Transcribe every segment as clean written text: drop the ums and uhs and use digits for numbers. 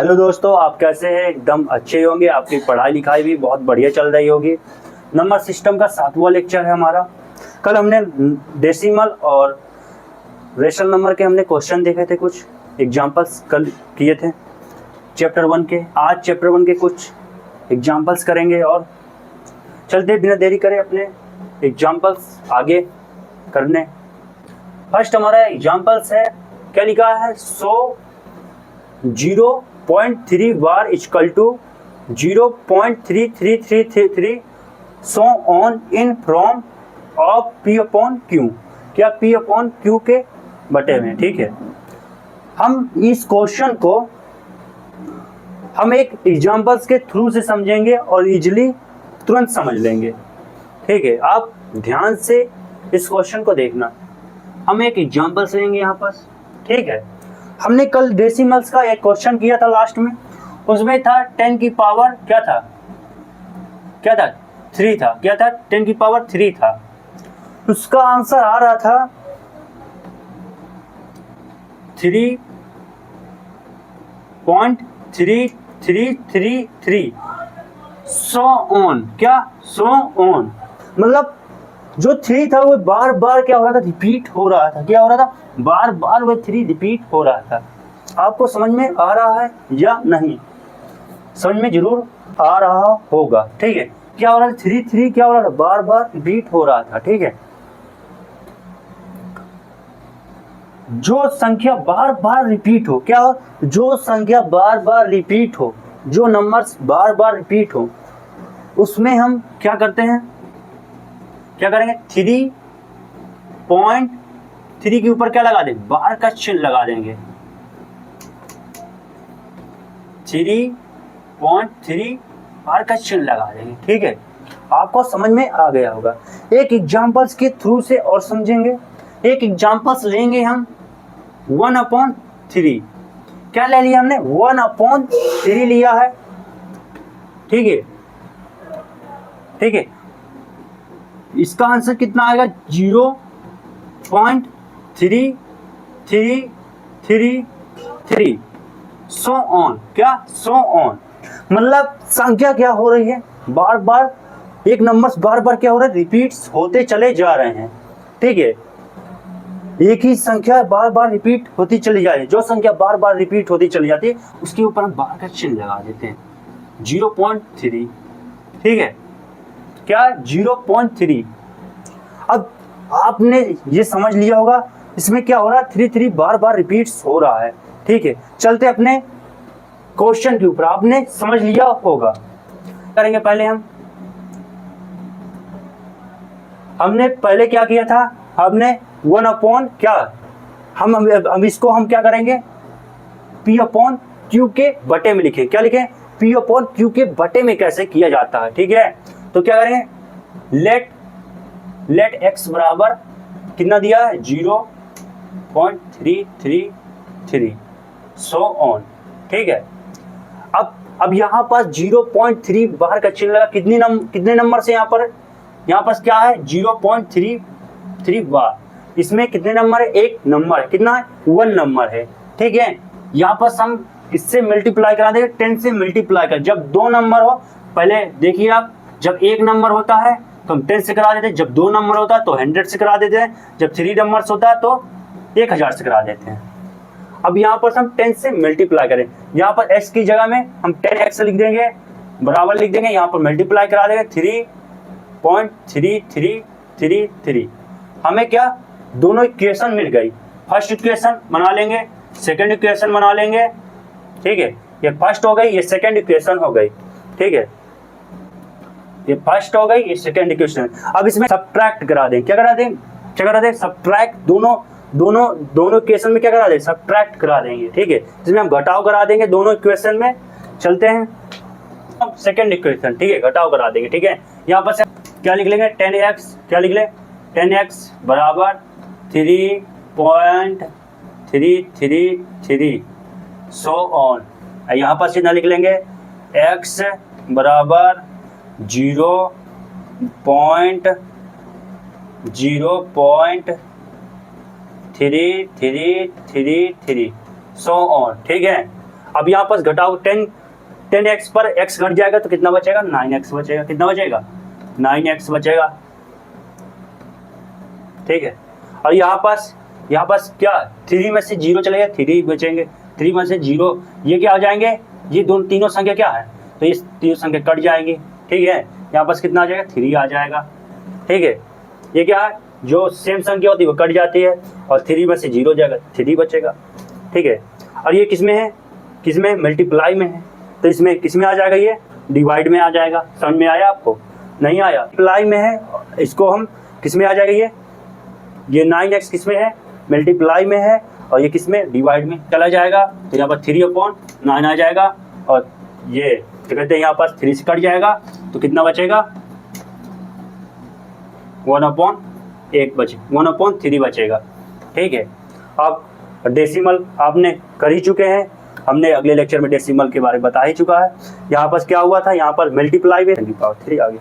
Hello दोस्तों, आप कैसे हैं? एकदम अच्छे होंगे। आपकी पढ़ाई लिखाई भी बहुत बढ़िया चल रही होगी। नंबर सिस्टम का 7वां लेक्चर है हमारा। कल हमने डेसिमल और रेशनल नंबर के हमने क्वेश्चन देखे थे, कुछ एग्जांपल्स कल किए थे चैप्टर 1 के। आज चैप्टर 1 के कुछ एग्जांपल्स करेंगे और चलते बिना देरी करे अपने एग्जांपल्स आगे करने। फर्स्ट हमारा एग्जांपल्स है, क्या लिखा है? 0.3 bar equal to 0.3333 so on in from of P upon Q। क्या P अपॉन Q के बटे में, ठीक है। हम इस क्वेश्चन को हम एक एग्जांपल्स के थ्रू से समझेंगे और इजीली तुरंत समझ लेंगे, ठीक है। आप ध्यान से इस क्वेश्चन को देखना। हम एक एग्जांपल्स लेंगे यहाँ पर, ठीक है। हमने कल डेसिमल्स का एक क्वेश्चन किया था लास्ट में, उसमें था 10 की पावर क्या था 3 था। क्या था? 10 की पावर 3 था। उसका आंसर आ रहा था 3.3333 सो ऑन। क्या? सो ऑन मतलब जो 3 था वो बार बार क्या हो रहा था? रिपीट हो रहा था। क्या हो रहा था? बार बार वो 3 रिपीट हो रहा था। आपको समझ में आ रहा है या नहीं? समझ में जरूर आ रहा होगा, ठीक है। क्या हो रहा था? 3 क्या हो रहा था? बार बार रिपीट हो रहा था, ठीक है। जो संख्या बार बार रिपीट हो, क्या हो? जो संख्या बार बार रिपीट हो, जो नंबर्स बार बार रिपीट हो, उसमें हम क्या करते हैं? क्या करेंगे? 3.3 के ऊपर क्या लगा दें? बार का चिन्ह लगा देंगे। 3.3 बार का चिन्ह लगा देंगे, ठीक है। आपको समझ में आ गया होगा। एक एग्जांपल्स के थ्रू से और समझेंगे। एक एग्जांपल्स लेंगे हम 1/3। क्या ले लिया हमने? 1/3 लिया है, ठीक है, ठीक है। इसका आंसर कितना आएगा? 0.3333 सो ऑन। क्या? सो ऑन मतलब संख्या क्या हो रही है? बार बार एक नंबर्स बार बार क्या हो रहा है? रिपीट्स होते चले जा रहे हैं, ठीक है। एक ही संख्या बार बार रिपीट होती चली जा रही है। जो संख्या बार बार रिपीट होती चली जाती है उसके ऊपर हम बार का चिन्ह लगा देते हैं। 0.3, ठीक है। क्या? 0.3। अब आपने ये समझ लिया होगा इसमें क्या हो रहा है? 3 बार बार रिपीट्स हो रहा है, ठीक है। चलते अपने क्वेश्चन के ऊपर। आपने समझ लिया होगा। करेंगे पहले हमने पहले क्या किया था? हमने 1 अपॉन क्या, हम इसको हम क्या करेंगे? P अपॉन Q के बटे में लिखे। क्या लिखे? P अपॉन Q के बटे में कैसे किया जाता है, ठीक है। तो क्या करेंगे? लेट x बराबर कितना दिया है? 0.333 सो ऑन, ठीक है। अब यहाँ पर 0.3 बाहर का चिन्ह लगा। कितने नंबर से यहाँ पर क्या है? 0.33 बार। इसमें कितने नंबर है? एक नंबर है। कितना है? 1 नंबर है, ठीक है। यहाँ पर हम इससे मल्टीप्लाई करा देंगे, 10 से मल्टीप्लाई कर। जब 2 नंबर हो, पहले देखिए आप, जब 1 नंबर होता है तो हम 10 से करा देते हैं। जब 2 नंबर होता है तो 100 से करा देते हैं। जब 3 नंबर्स होता है तो 1000 से करा देते हैं। अब यहाँ पर हम 10 से मल्टीप्लाई करें। यहाँ पर x की जगह में हम 10x लिख देंगे, बराबर लिख देंगे। यहाँ पर मल्टीप्लाई करा देंगे 3.3333। हमें क्या? दोनों इक्वेशन मिल गई। फर्स्ट इक्वेशन बना लेंगे, सेकंड इक्वेशन बना लेंगे, ठीक है। ये फर्स्ट हो गई, ये सेकंड इक्वेशन हो गई, ठीक है। ये फर्स्ट हो गई, ये सेकंड इक्वेशन। अब इसमें सब्ट्रैक्ट करा दें। क्या करा दें? सब्ट्रैक्ट। दोनों इक्वेशन में क्या करा दें? सब्ट्रैक्ट करा देंगे, ठीक है। इसमें हम घटाव करा देंगे दोनों इक्वेशन में। चलते हैं अब सेकंड इक्वेशन, ठीक है, घटाव करा देंगे, ठीक है। यहाँ पर क्या लिख लेंगे? 10x। क्या लिख लें? 10x बराबर 3.333 सो ऑन। यहाँ पर सीधा लिख लेंगे x बराबर 0.3333 सो ऑन, ठीक है। अब यहाँ पास घटाओ 10x पर x घट जाएगा तो कितना बचेगा, 9x बचेगा। कितना बचेगा, 9x बचेगा। ठीक है, और यहाँ पास क्या 3 में से 0 चलेगा, 3 बचेंगे। 3 में से 0 ये क्या हो जाएंगे, ये तीनों संख्या क्या है, तो ये तीनों संख्या कट जाएंगी। ठीक है, यहाँ पास कितना आ जाएगा, 3 आ जाएगा। ठीक है, ये क्या है, जो सेम संख्या होती है वो कट जाती है और 3 में से 0 जाएगा, 3 बचेगा। ठीक है, और ये किस में है, किसमें, मल्टीप्लाई में है, तो इसमें किस में आ जाएगा, ये डिवाइड में आ जाएगा। समझ में आया आपको, नहीं आया, मल्टीप्लाई में है, इसको हम किस में आ जाएगा, ये 9x किस में है, मल्टीप्लाई में है, और ये किस में, डिवाइड में चला जाएगा। तो यहाँ पर 3/9 आ जाएगा, और ये तो कहते हैं यहाँ पर 3 से कट जाएगा तो कितना बचेगा, 1/1 बचे, 1/3 बचेगा। ठीक है, अब डेसिमल आपने कर ही चुके हैं, हमने अगले लेक्चर में डेसिमल के बारे में बता ही चुका है। यहाँ पर क्या हुआ था, यहाँ पर मल्टीप्लाई में 10³ आ गया।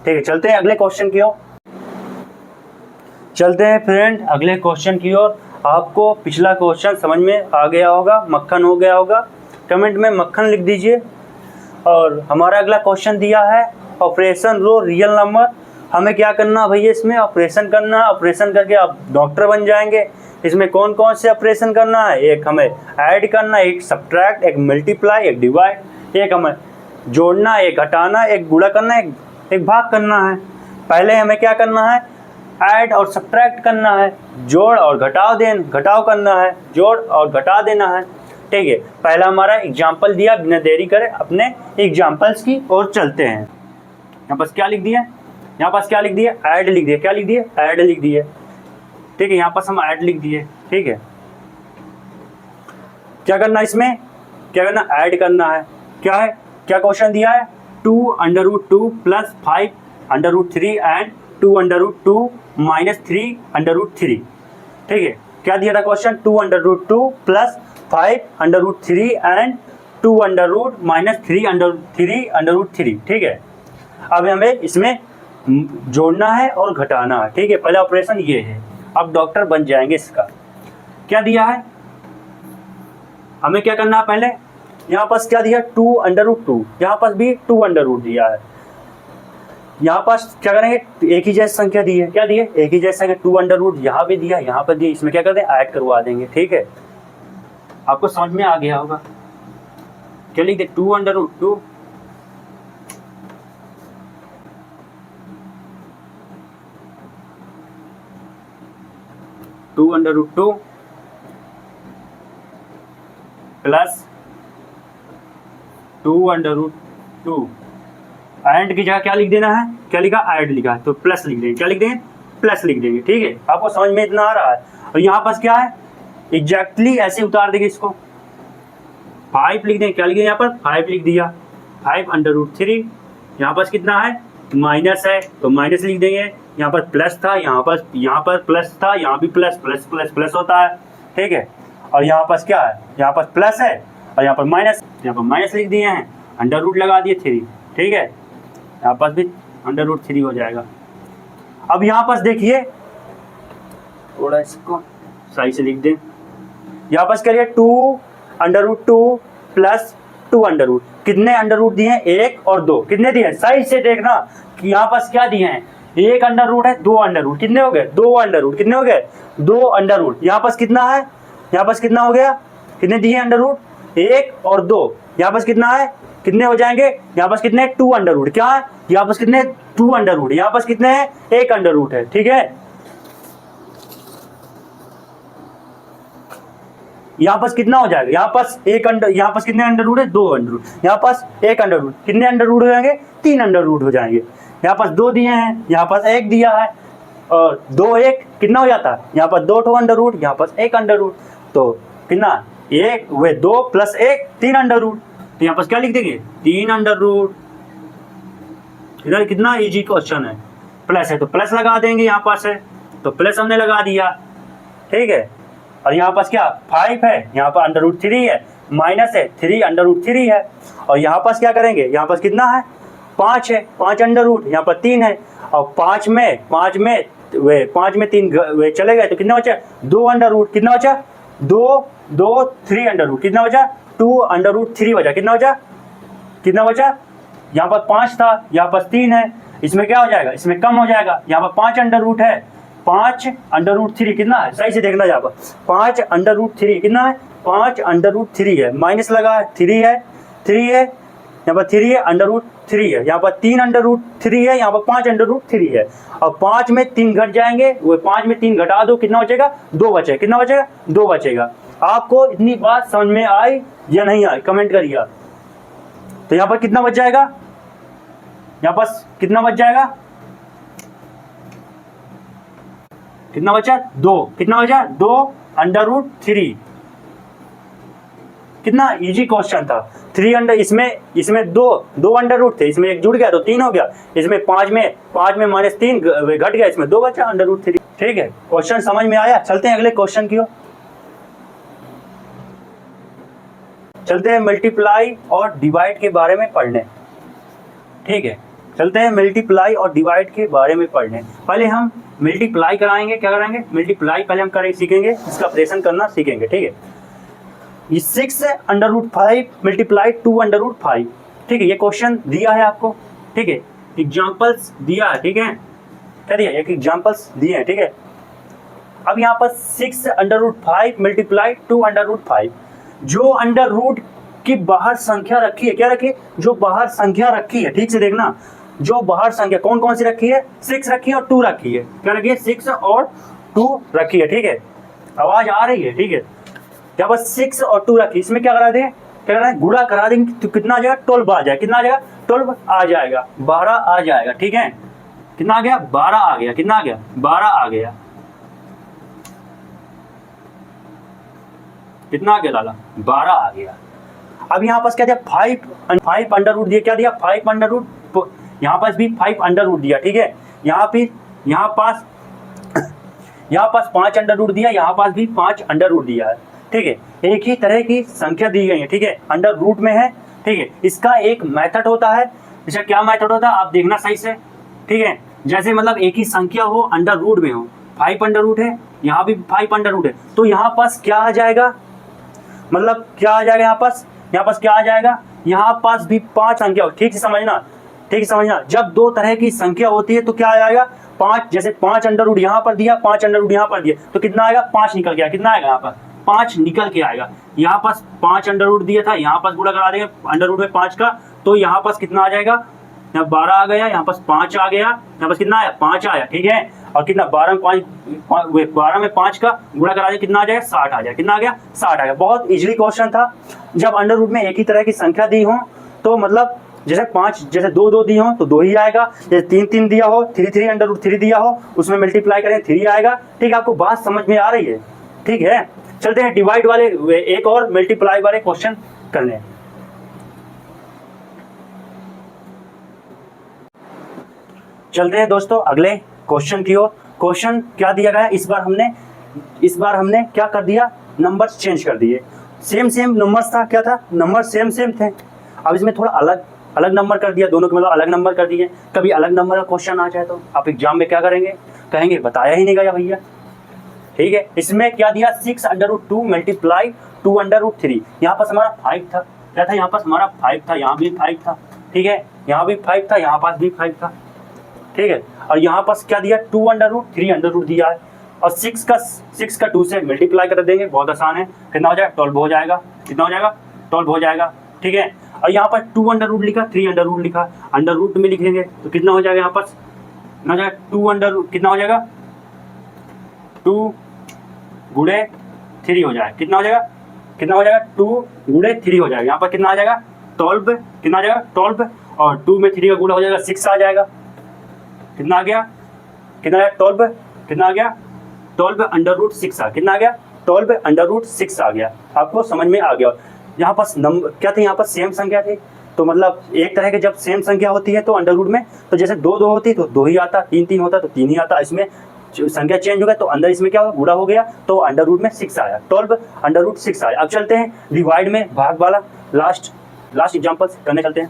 ठीक है, चलते हैं अगले क्वेश्चन की ओर। चलते हैं फ्रेंड अगले क्वेश्चन की ओर। आपको पिछला क्वेश्चन समझ में आ गया होगा, मक्खन हो गया होगा, कमेंट में मक्खन लिख दीजिए। और हमारा अगला क्वेश्चन दिया है ऑपरेशन रो रियल नंबर। हमें क्या करना है भैया, इसमें ऑपरेशन करना है। ऑपरेशन करके आप डॉक्टर बन जाएंगे। इसमें कौन कौन से ऑपरेशन करना है, एक हमें ऐड करना, एक सब्ट्रैक्ट, एक मल्टीप्लाई, एक डिवाइड, एक हमें जोड़ना, एक घटाना, एक गुणा करना, एक भाग करना है। पहले हमें क्या करना है, ऐड और सब्ट्रैक्ट करना है, जोड़ और घटाव करना है, जोड़ और घटा देना है। ठीक है, पहला हमारा एग्जाम्पल दिया, बिना देरी करे अपने एग्जाम्पल्स की ओर चलते हैं। यहाँ पास क्या लिख दिया, यहाँ पास क्या लिख दिया, ऐड लिख दिया। क्या लिख दिया, ऐड लिख दिया। ठीक है, यहाँ पास हम ऐड लिख दिए। ठीक है, क्या करना, इसमें क्या करना, ऐड करना है। क्या है, क्या क्वेश्चन दिया है, 2√2 + 5√3 एंड 2√2 - 3√3। ठीक है, क्या दिया था क्वेश्चन, 2√2 + 5√3 एंड 2√- 3√3। ठीक है, अब हमें इसमें जोड़ना है और घटाना है। ठीक है, पहला ऑपरेशन ये है। अब डॉक्टर बन जाएंगे। इसका क्या दिया है, हमें क्या करना है, पहले यहाँ पास क्या दिया, 2√2, यहाँ पास भी 2√2 दिया है। यहाँ पास क्या करेंगे, एक ही जैसी संख्या दी है। क्या दी है, एक ही जैसी संख्या, 2√2 यहाँ भी दिया, यहाँ पर दिया। इसमें क्या करते हैं, ऐड करवा देंगे। ठीक है, आपको समझ में आ गया होगा। क्या लिख दे, 2√2 2√2 + 2√2 एंड की जगह क्या लिख देना है, क्या लिखा, ऐड लिखा है तो प्लस लिख देंगे। क्या लिख देंगे, प्लस लिख देंगे। ठीक है, आपको समझ में इतना आ रहा है। और यहाँ पास क्या है, एग्जैक्टली ऐसे उतार देंगे इसको, 5 लिख देंगे। क्या लिख देंगे, यहाँ पर 5 लिख दिया, 5√3। यहाँ पास कितना है, माइनस है तो माइनस लिख देंगे। यहाँ पर प्लस था, यहाँ पर प्लस था, यहाँ भी प्लस प्लस प्लस प्लस होता है। ठीक है, और यहाँ पास क्या है, यहाँ पर प्लस है और यहाँ पर माइनस, यहाँ पर माइनस लिख दिए हैं, अंडर रूट लगा दिए 3। ठीक है, यहाँ पास भी √3 हो जाएगा। अब यहाँ पास देखिए, थोड़ा इसको सही से लिख दें। यहाँ पास करिए 2√2 + 2 कितने अंडर रूट दिए हैं, 1 और 2। कितने दिए हैं, सही से देखना कि यहाँ पास क्या दिए हैं, 1 अंडर रूट है, 2 अंडर रूट। कितने हो गए, 2 अंडर रूट। कितने हो गए, 2 अंडर रूट। यहाँ पास कितना है, यहाँ पास कितना हो गया, कितने दिए अंडर रूट, 1 और 2। यहाँ पास कितना है, कितने हो जाएंगे, यहाँ पास कितने, 2 अंडर रूट। क्या है, यहाँ पास कितने, 2 अंडर रूट। यहाँ पास कितने हैं, 1 अंडर रूट है। ठीक है, यहाँ पास कितना हो जाएगा, यहाँ पास यहाँ पास कितने अंडर रूट है, 2 अंडर रूट। यहाँ पास 1 अंडर रूट। कितने अंडर रूट हो जाएंगे, 3 अंडर रूट हो जाएंगे। यहाँ पास 2 दिए हैं, यहाँ पास 1 दिया है, और 2 1 कितना हो जाता है, यहाँ पास 2 अंडर रूट, यहाँ पास 1 अंडर रूट। तो कितना, 1 वे 2 + 1 3 अंडर रूट। तो यहाँ पास क्या लिख देंगे, 3 अंडर रूट। इधर कितना इजी क्वेश्चन है, प्लस है तो प्लस लगा देंगे, यहाँ पास है तो प्लस हमने लगा दिया। ठीक है, और यहाँ पास क्या 5 है, यहाँ पर √3 है, माइनस है 3 √3 है। और यहाँ पास क्या करेंगे, यहाँ पास कितना है, 5 है, 5 अंडर रूट, यहाँ पर 3 है। और 5 में 3 वे चले गए तो कितना बचा, 2 अंडर रूट। कितना बचा, 2 2 3 अंडर रूट, कितना बचा 2 अंडर रूट 3 बचा, कितना बचा, कितना बचा, यहाँ पर 5 था, यहाँ पर 3 है, इसमें क्या हो जाएगा, इसमें कम हो जाएगा, यहाँ पर 5 अंडर रूट है, 5 अंडर रूट 3 कितना है, सही से देखना, यहाँ पर 5 अंडर रूट 3 कितना है, 5 अंडर रूट 3 है, माइनस लगा है, 3 है, 3 है, यहाँ पर 3 है, अंडर रूट 3 है, यहाँ पर 3 अंडर रूट 3 है, यहाँ पर 5 अंडर रूट 3 है। अब 5 में 3 घट जाएंगे, वो 5 में 3 घटा दो, कितना बचेगा, 2 बचेगा, कितना बचेगा, 2 बचेगा। आपको इतनी बात समझ में आई या नहीं आई, कमेंट करिए। तो यहाँ पर कितना बच जाएगा, यहाँ पर कितना बच जाएगा, कितना बचा, 2, कितना बचा, 2 अंडर रूट 3, कितना इजी क्वेश्चन था। 3 अंडर, इसमें दो अंडर रूट थे, इसमें एक जुड़ गया तो 3 हो गया, इसमें 5 में माइनस 3 घट गया, इसमें 2 बचा अंडर रूट 3। ठीक है, क्वेश्चन समझ में आया। चलते हैं अगले क्वेश्चन की ओर, चलते हैं मल्टीप्लाई और डिवाइड के बारे में पढ़ने। ठीक है, चलते हैं मल्टीप्लाई और डिवाइड के बारे में पढ़ने। पहले हम मल्टीप्लाई कराएंगे, क्या कराएंगे, मल्टीप्लाई पहले हम करें सीखेंगे, इसका ऑपरेशन करना सीखेंगे। ठीक है, ये 6 under root 5 multiply 2 under root 5। ठीक है, ये क्वेश्चन दिया है आपको। ठीक है, एग्जाम्पल्स दिया है। ठीक है, क्या दिया, एक एग्जाम्पल्स दिए हैं। ठीक है, अब यहाँ पर 6 under root 5 multiply 2 under root 5, जो अंडर रूट की बाहर संख्या रखी है, क्या रखी है, जो बाहर संख्या रखी है, ठीक से देखना, जो बाहर संख्या कौन कौन सी रखी है, 6 रखी है और 2 रखी है, क्या रखी है, 6 और 2 रखी है। ठीक है, आवाज आ रही है। ठीक है, यहाँ पर 6 और 2 रखी, इसमें क्या करा दें, क्या करा, गुणा करा देंगे तो कितना आ जाएगा, 12 आ जाएगा, कितना आ जाएगा, 12 आ जाएगा, 12 आ जाएगा। ठीक है, कितना आ गया, 12 आ गया, कितना आ गया, 12 आ गया, कितना आ गया लाला, 12 आ गया। अब यहाँ पास क्या दिया, 5 अंडर रूट दिया, क्या दिया, 5 अंडर रूट, यहाँ पास भी 5 अंडर रूट दिया। ठीक है, यहाँ पास 5 अंडर रूट दिया, यहाँ पास भी 5 अंडर रूट दिया है। ठीक है, एक ही तरह की संख्या दी गई है। ठीक है, अंडर रूट में है। ठीक है, इसका एक मेथड होता है, इसका क्या मेथड होता है आप देखना सही से। ठीक है, जैसे मतलब एक ही संख्या हो, अंडर रूट में हो, 5 अंडर रूट है, यहाँ भी 5 अंडर रूट है, तो यहाँ पास क्या आ जाएगा, मतलब क्या आ जाएगा, यहाँ पास क्या आ जाएगा, यहाँ पास भी 5 संख्या हो। ठीक से समझना, ठीक से समझना, जब 2 तरह की संख्या होती है तो क्या आ जाएगा, 5, जैसे 5 अंडर रूट यहाँ पर दिया, 5 अंडर रूट यहाँ पर दिया, तो कितना आएगा, 5 निकल गया, कितना आएगा, यहाँ पर 5 निकल के आएगा। यहाँ पास 5 अंडर रूट दिया था, यहाँ पास गुणा करा देंगे अंडर रूट में 5 का, तो यहाँ पास कितना आ जाएगा, यहाँ 12 आ गया, यहाँ पास 5 आ गया, यहाँ पास कितना आया, 5 आया। ठीक है, और कितना 12 में 5 का गुणा करा दें, कितना आ जाएगा, 60 आ जाएगा, कितना आ गया, 60 आ गया। बहुत इजीली क्वेश्चन था। जब अंडर रूट में एक ही तरह की संख्या दी हो तो मतलब जैसे 5, जैसे 2 दी हो तो 2 ही आएगा, जैसे 3 दिया हो, 3 अंडर रूट 3 दिया हो, उसमें मल्टीप्लाई करें 3 आएगा। ठीक है, आपको बात समझ में आ रही है। ठीक है, चलते हैं डिवाइड वाले एक और मल्टीप्लाई वाले क्वेश्चन करने। चलते हैं दोस्तों अगले क्वेश्चन की ओर। क्वेश्चन क्या दिया गया है, इस बार हमने क्या कर दिया, नंबर्स चेंज कर दिए। सेम नंबर्स था, क्या था, नंबर सेम थे, अब इसमें थोड़ा अलग नंबर कर दिया, दोनों के मतलब अलग नंबर कर दिए। कभी अलग नंबर का क्वेश्चन आ जाए तो आप एग्जाम में क्या करेंगे, कहेंगे बताया ही नहीं गया भैया। ठीक है, इसमें क्या दिया, 6 under root 2 multiply 2 under root 3, यहाँ पास हमारा 5 था, क्या था, यहाँ पास हमारा 5 था, यहाँ भी 5 था। ठीक है, यहाँ भी 5 था, यहाँ पास भी 5 था। ठीक है, और यहाँ पास क्या दिया, 2 अंडर रूट 3 अंडर रूट दिया है, और 6 का 2 से मल्टीप्लाई कर देंगे, बहुत आसान है, कितना हो जाएगा, 12 हो जाएगा, कितना हो जाएगा, 12 हो जाएगा। ठीक है, और यहाँ पर 2 अंडर रूट लिखा, 3 अंडर रूट लिखा, अंडर रूट में लिखेंगे तो कितना हो जाएगा, यहाँ पर कितना हो जाएगा, 2 अंडर रूट, कितना हो जाएगा, 2 गुणे 3 हो जाएगा, कितना हो जाएगा, 2 गुणे 3 हो जाएगा, यहाँ पर कितना आ जाएगा, 12, कितना आ जाएगा, 12, और 2 में 3 का गुणा हो जाएगा, 6 आ जाएगा, कितना आ गया, 12, कितना आ गया, 12 अंडर रूट 6 आ, कितना आ गया, 12 अंडर रूट 6 आ गया। आपको समझ में आ गया। यहाँ पास नंबर क्या थे, यहाँ पर सेम संख्या थी, तो मतलब एक तरह के जब सेम संख्या होती है तो अंडर रूट में, तो जैसे 2 होती तो 2 ही आता, 3 होता तो 3 ही आता, इसमें संख्या चेंज हो गया तो अंदर इसमें क्या गुणा हो गया, तो अंडर रूट में 6 आया, 12 अंडर रूट 6 आया। अब चलते हैं डिवाइड में भाग वाला लास्ट एग्जाम्पल करने चलते हैं।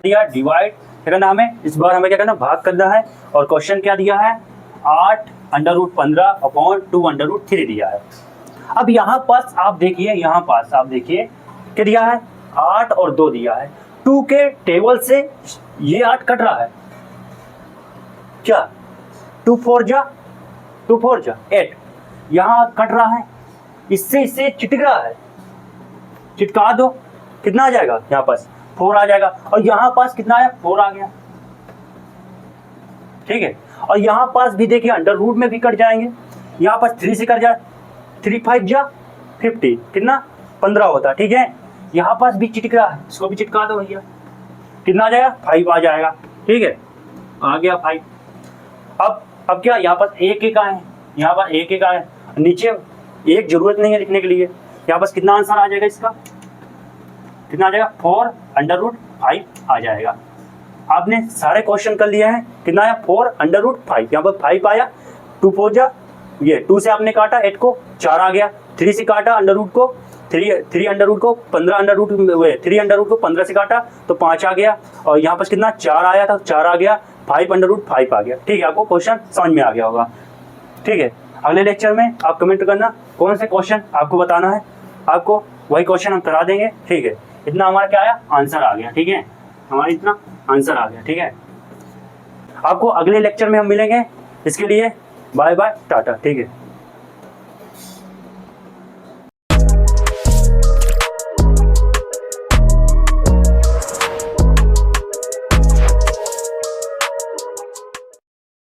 डिवाइड क्या करना हमें, इस बार हमें क्या करना, भाग करना है, और क्वेश्चन क्या दिया है, 8 under root 15 upon 2 under root 3 दिया है। अब यहाँ पास आप देखिए, यहाँ पास आप देखिए क्या दिया है, 8 और 2 दिया है। 2 के टेबल से ये 8 कट रहा है क्या, 2 4 जा 8, यहाँ कट रहा है, इससे चिटक रहा है, चिटका दो, कितना आ जाएगा यहाँ पास 4 आ जाएगा, और यहाँ पास कितना आया 4 आ गया, ठीक है। और यहाँ पास भी देखिए अंडर रूट में भी कट जाएंगे, यहाँ पास 3 से कट जाए, 3 5 जा 50, कितना 15 होता, ठीक है। यहाँ पास भी चिटक रहा है, इसको भी चिटका दो भैया, कितना आ जाएगा 5 आ जाएगा, ठीक है, आ गया 5। अब क्या यहाँ पास एक एक आए, यहाँ पर एक एक आए, नीचे एक जरूरत नहीं है लिखने के लिए, यहाँ पास कितना आंसर आ जाएगा इसका, कितना आ जाएगा 4 अंडर रूट 5 आ जाएगा। आपने सारे क्वेश्चन कर लिए हैं, कितना आया 4 अंडर रूट 5, यहाँ पर 5 आया, 2 4 जा, ये 2 से आपने काटा 8 को 4 आ गया, 3 से काटा अंडर रूट को 3 अंडर रूट को 15 अंडर रूट 3 अंडर रूट को 15 से काटा तो 5 आ गया, और यहाँ पर कितना 4 आया था, 4 आ गया, 5 अंडर रूट 5 आ गया, ठीक है। आपको क्वेश्चन समझ में आ गया होगा, ठीक है। अगले लेक्चर में आप कमेंट करना कौन से क्वेश्चन आपको बताना है, आपको वही क्वेश्चन हम करा देंगे, ठीक है। इतना हमारा क्या आया, आंसर आ गया, ठीक है, हमारा इतना आंसर आ गया, ठीक है। आपको अगले लेक्चर में हम मिलेंगे, इसके लिए बाय बाय टाटा, ठीक है।